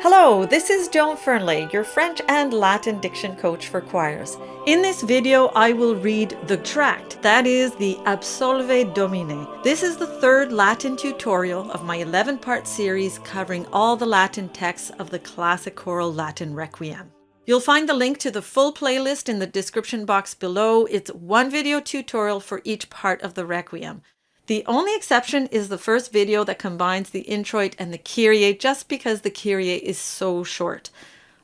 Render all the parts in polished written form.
Hello, this is Joan Fernley, your French and Latin diction coach for choirs. In this video, I will read the Tract, that is the Absolve Domine. This is the third Latin tutorial of my 11-part series covering all the Latin texts of the classic choral Latin Requiem. You'll find the link to the full playlist in the description box below. It's one video tutorial for each part of the Requiem. The only exception is the first video that combines the introit and the Kyrie just because the Kyrie is so short.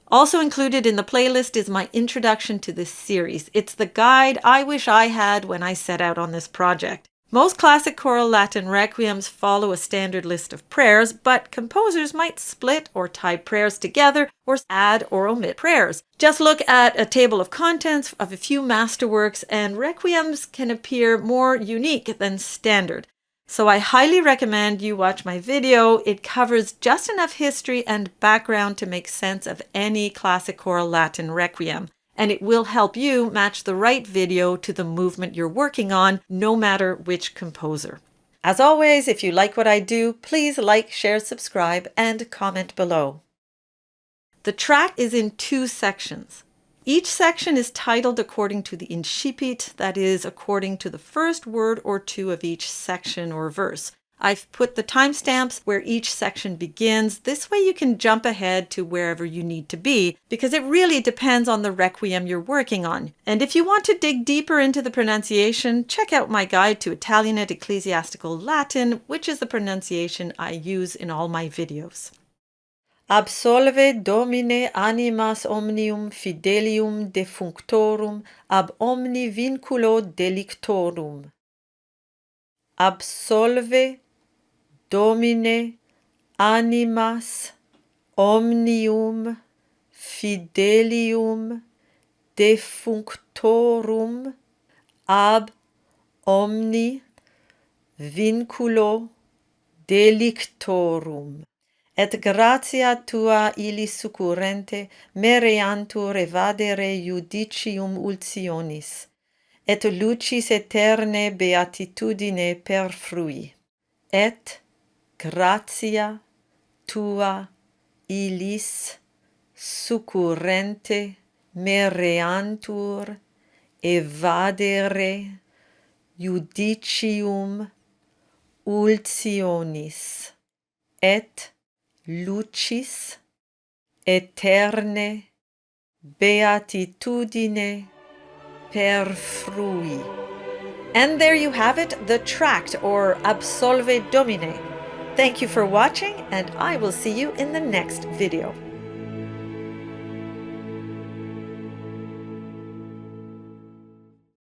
Also included in the playlist is my introduction to this series. It's the guide I wish I had when I set out on this project. Most classic choral Latin requiems follow a standard list of prayers, but composers might split or tie prayers together or add or omit prayers. Just look at a table of contents of a few masterworks and requiems can appear more unique than standard. So I highly recommend you watch my video. It covers just enough history and background to make sense of any classic choral Latin requiem. And it will help you match the right video to the movement you're working on, no matter which composer. As always, if you like what I do, please like, share, subscribe, and comment below. The tract is in two sections. Each section is titled according to the incipit, that is, according to the first word or two of each section or verse. I've put the timestamps where each section begins. This way you can jump ahead to wherever you need to be, because it really depends on the requiem you're working on. And if you want to dig deeper into the pronunciation, check out my guide to Italian and Ecclesiastical Latin, which is the pronunciation I use in all my videos. Absolve Domine animas omnium fidelium defunctorum ab omni vinculo delictorum. Absolve Domine animas omnium fidelium defunctorum ab omni vinculo delictorum. Et gratia tua illi succurrente mereantur evadere judicium ultionis, et lucis eterne beatitudine perfrui. Et gratia tua illis succurrente mereantur evadere judicium ultionis. Et lucis eterne beatitudine perfrui. And there you have it, the tract, or Absolve Domine. Thank you for watching, and I will see you in the next video.